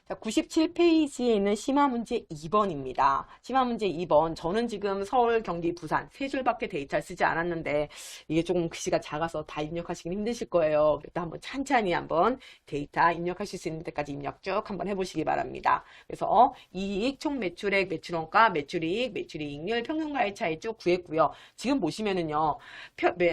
자, 97페이지에 있는 심화문제 2번입니다. 심화문제 2번. 저는 지금 서울, 경기, 부산 세 줄밖에 데이터를 쓰지 않았는데 이게 조금 글씨가 작아서 다 입력하시긴 힘드실 거예요. 일단 한번 찬찬히 한번 데이터 입력하실 수 있는 데까지 입력 쭉 한번 해보시기 바랍니다. 그래서 이익, 총 매출액, 매출원가, 매출이익, 매출이익률, 평균과의 차이 쭉 구했고요. 지금 보시면은요.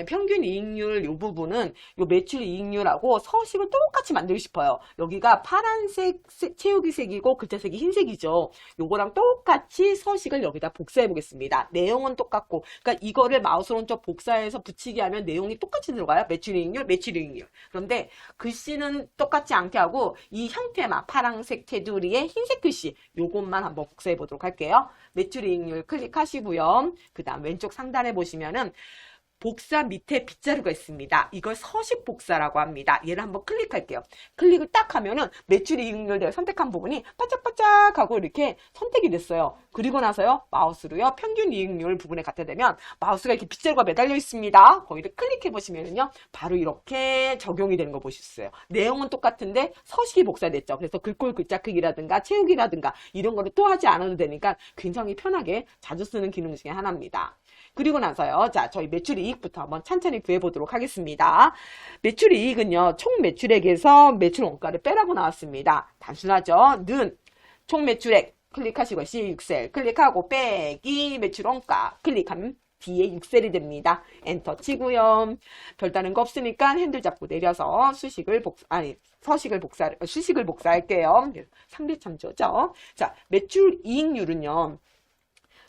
평균 이익률 이 부분은 요 매출이익률하고 서식을 똑같이 만들고 싶어요. 여기가 파란색 채우기 색이고 글자색이 흰색이죠. 요거랑 똑같이 서식을 여기다 복사해 보겠습니다. 내용은 똑같고, 그러니까 이거를 마우스 오른쪽 복사해서 붙이게 하면 내용이 똑같이 들어가요. 매출이익률, 매출이익률. 그런데 글씨는 똑같지 않게 하고 이 형태만 파란색 테두리에 흰색 글씨 요것만 한번 복사해 보도록 할게요. 매출이익률 클릭하시고요. 그 다음 왼쪽 상단에 보시면은 복사 밑에 빗자루가 있습니다. 이걸 서식 복사라고 합니다. 얘를 한번 클릭할게요. 클릭을 딱 하면은 매출이익률 선택한 부분이 반짝반짝 하고 이렇게 선택이 됐어요. 그리고 나서요, 마우스로요, 평균이익률 부분에 갖다 대면 마우스가 이렇게 빗자루가 매달려 있습니다. 거기를 클릭해 보시면은요, 바로 이렇게 적용이 되는 거 보실 수 있어요. 내용은 똑같은데 서식이 복사됐죠. 그래서 글꼴 글자 크기라든가 채우기라든가 이런 거를 또 하지 않아도 되니까 굉장히 편하게 자주 쓰는 기능 중에 하나입니다. 그리고 나서요. 자, 저희 매출이익부터 한번 찬찬히 구해보도록 하겠습니다. 매출이익은요. 총 매출액에서 매출 원가를 빼라고 나왔습니다. 단순하죠. 는 총 매출액 클릭하시고 C6셀 클릭하고 빼기 매출 원가 클릭하면 뒤에 6셀이 됩니다. 엔터 치고요. 별다른 거 없으니까 핸들 잡고 내려서 수식을 복사할게요. 상대참조죠. 자, 매출이익률은요.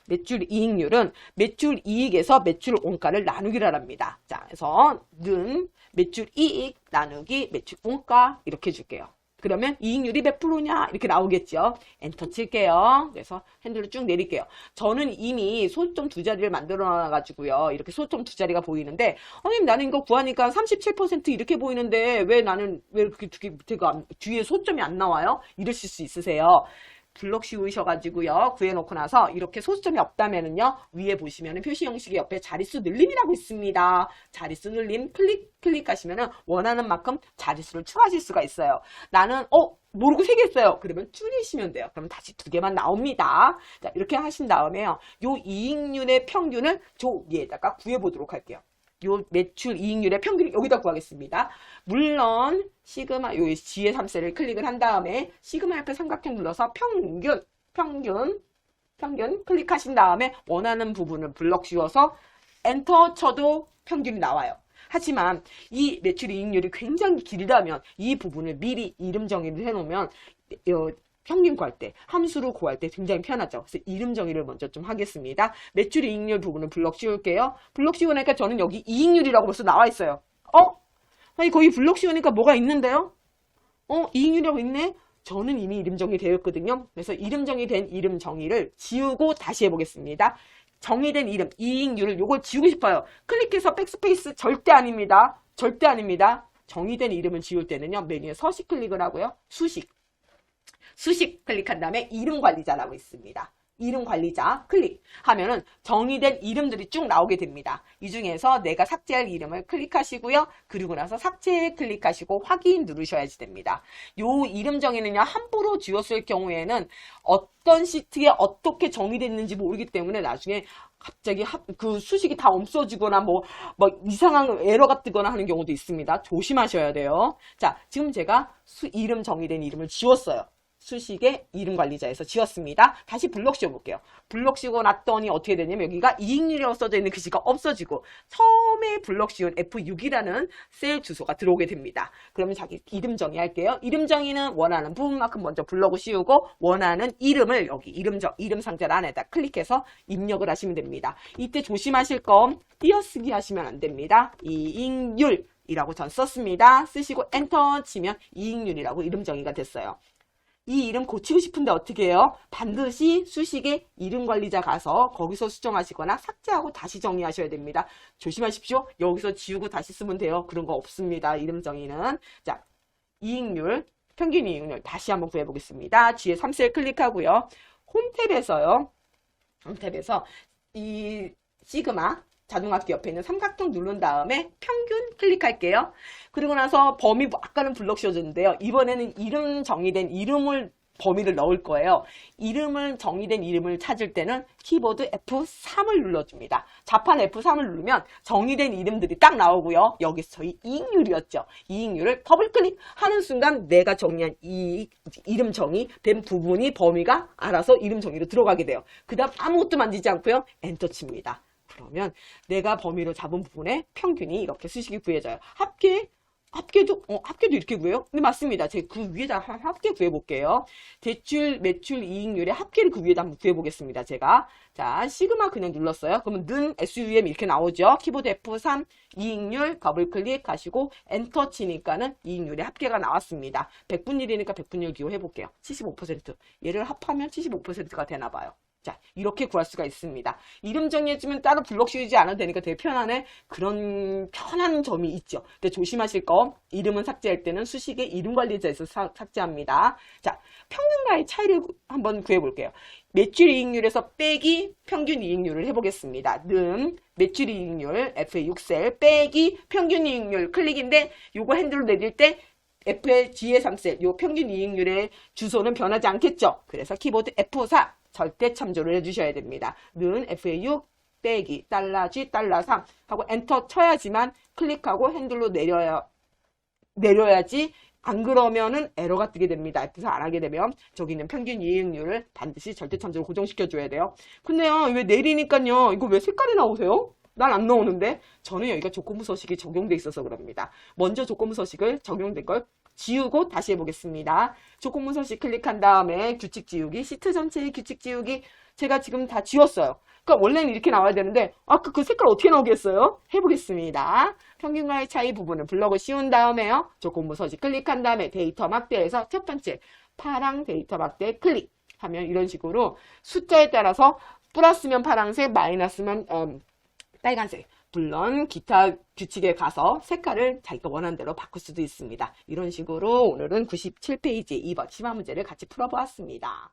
매출이익률은 매출이익에서 매출 원가를 나누기를 합니다. 자, 그래서 는 매출이익 나누기 매출 원가 이렇게 해줄게요. 그러면 이익률이 몇 프로냐 이렇게 나오겠죠. 엔터 칠게요. 그래서 핸들을 쭉 내릴게요. 저는 이미 소점 두 자리를 만들어 놔가지고요. 이렇게 소점 두 자리가 보이는데 선생님 나는 이거 구하니까 37% 이렇게 보이는데 왜 이렇게 뒤에 소점이 안 나와요? 이러실 수 있으세요. 블럭 씌우셔가지고요. 구해놓고 나서 이렇게 소수점이 없다면은요. 위에 보시면은 표시 형식의 옆에 자릿수 늘림이라고 있습니다. 자릿수 늘림 클릭하시면은 원하는 만큼 자릿수를 추가하실 수가 있어요. 나는 모르고 3개 했어요. 그러면 줄이시면 돼요. 그럼 다시 2개만 나옵니다. 자, 이렇게 하신 다음에요. 요 이익률의 평균을 저 위에다가 구해보도록 할게요. 요 매출 이익률의 평균을 여기다 구하겠습니다. 물론 시그마 요 G의 3셀을 클릭을 한 다음에 시그마 옆에 삼각형 눌러서 평균 클릭하신 다음에 원하는 부분을 블럭 씌워서 엔터 쳐도 평균이 나와요. 하지만 이 매출 이익률이 굉장히 길다면 이 부분을 미리 이름 정의를 해놓으면 평균 구할 때, 함수로 구할 때 굉장히 편하죠. 그래서 이름 정의를 먼저 좀 하겠습니다. 매출 이익률 부분을 블럭 씌울게요. 블럭 씌우니까 저는 여기 이익률이라고 벌써 나와 있어요. 아니 거기 블럭 씌우니까 뭐가 있는데요? 이익률이라고 있네? 저는 이미 이름 정의 되었거든요. 그래서 이름 정의된 이름 정의를 지우고 다시 해보겠습니다. 정의된 이름, 이익률을 요걸 지우고 싶어요. 클릭해서 백스페이스 절대 아닙니다. 절대 아닙니다. 정의된 이름을 지울 때는요. 메뉴에 서식 클릭을 하고요. 수식 클릭한 다음에 이름 관리자라고 있습니다. 이름 관리자 클릭하면은 정의된 이름들이 쭉 나오게 됩니다. 이 중에서 내가 삭제할 이름을 클릭하시고요. 그리고 나서 삭제 클릭하시고 확인 누르셔야지 됩니다. 요 이름 정의는요. 함부로 지웠을 경우에는 어떤 시트에 어떻게 정의됐는지 모르기 때문에 나중에 갑자기 그 수식이 다 없어지거나 뭐 이상한 에러가 뜨거나 하는 경우도 있습니다. 조심하셔야 돼요. 자, 지금 제가 이름 정의된 이름을 지웠어요. 수식의 이름 관리자에서 지웠습니다. 다시 블럭 씌워볼게요. 블럭 씌우고 났더니 어떻게 되냐면 여기가 이익률이라고 써져 있는 글씨가 없어지고 처음에 블럭 씌운 F6이라는 셀 주소가 들어오게 됩니다. 그러면 자기 이름 정의할게요. 이름 정의는 원하는 부분만큼 먼저 블럭을 씌우고 원하는 이름을 여기 이름 상자 안에다 클릭해서 입력을 하시면 됩니다. 이때 조심하실 건 띄어쓰기 하시면 안 됩니다. 이익률이라고 전 썼습니다. 쓰시고 엔터 치면 이익률이라고 이름 정의가 됐어요. 이 이름 고치고 싶은데 어떻게 해요? 반드시 수식의 이름 관리자 가서 거기서 수정하시거나 삭제하고 다시 정리하셔야 됩니다. 조심하십시오. 여기서 지우고 다시 쓰면 돼요. 그런 거 없습니다. 이름 정의는. 자, 이익률, 평균 이익률 다시 한번 구해보겠습니다. G에 3셀 클릭하고요. 홈탭에서 이 시그마 자동압기 옆에 있는 삼각형 누른 다음에 평균 클릭할게요. 그리고 나서 범위 아까는 블럭 씌워줬는데요. 이번에는 이름 정의된 이름을 범위를 넣을 거예요. 정의된 이름을 찾을 때는 키보드 F3을 눌러줍니다. 자판 F3을 누르면 정의된 이름들이 딱 나오고요. 여기서 저희 이익률이었죠. 이익률을 더블 클릭하는 순간 내가 정의한 이 이름 정의된 부분이 범위가 알아서 이름 정의로 들어가게 돼요. 그 다음 아무것도 만지지 않고요. 엔터 칩니다. 그러면 내가 범위로 잡은 부분의 평균이 이렇게 수식이 구해져요. 합계도 이렇게 구해요? 네, 맞습니다. 제가 그 위에다 합계 구해볼게요. 대출, 매출, 이익률의 합계를 그 위에다 한번 구해보겠습니다. 제가. 자, 시그마 그냥 눌렀어요. 그러면 는, SUM 이렇게 나오죠. 키보드 F3, 이익률, 더블 클릭하시고, 엔터 치니까는 이익률의 합계가 나왔습니다. 100분의 1이니까 100분의 1 기호해볼게요. 75%. 얘를 합하면 75%가 되나봐요. 자, 이렇게 구할 수가 있습니다. 이름 정리해주면 따로 블록 씌우지 않아도 되니까 되게 편안해. 그런 편한 점이 있죠. 근데 조심하실 거, 이름은 삭제할 때는 수식의 이름 관리자에서 삭제합니다. 자, 평균과의 차이를 한번 구해볼게요. 매출 이익률에서 빼기 평균 이익률을 해보겠습니다. 는 매출 이익률 F6셀 빼기 평균 이익률 클릭인데 요거 핸들로 내릴 때 F의 G의 3셀, 요 평균 이익률의 주소는 변하지 않겠죠. 그래서 키보드 F4 절대 참조를 해주셔야 됩니다. 는 FA6 빼기 $G $3 하고 엔터 쳐야지만 클릭하고 핸들로 내려야지 안 그러면은 에러가 뜨게 됩니다. F4 안 하게 되면 저기 있는 평균 이익률을 반드시 절대 참조로 고정시켜 줘야 돼요. 근데요 왜 내리니까요 이거 왜 색깔이 나오세요? 난 안 나오는데 저는 여기가 조건부 서식이 적용돼 있어서 그럽니다. 먼저 조건부 서식을 적용된 걸 지우고 다시 해보겠습니다. 조건부 서식 클릭한 다음에 규칙 지우기, 시트 전체의 규칙 지우기 제가 지금 다 지웠어요. 그러니까 원래는 이렇게 나와야 되는데 아까 그 색깔 어떻게 나오겠어요? 해보겠습니다. 평균과의 차이 부분을 블럭을 씌운 다음에요. 조건부 서식 클릭한 다음에 데이터 막대에서 첫 번째 파랑 데이터 막대 클릭하면 이런 식으로 숫자에 따라서 플러스면 파란색, 마이너스면 빨간색. 물론 기타 규칙에 가서 색깔을 자기가 원하는 대로 바꿀 수도 있습니다. 이런 식으로 오늘은 97페이지 2번 심화 문제를 같이 풀어보았습니다.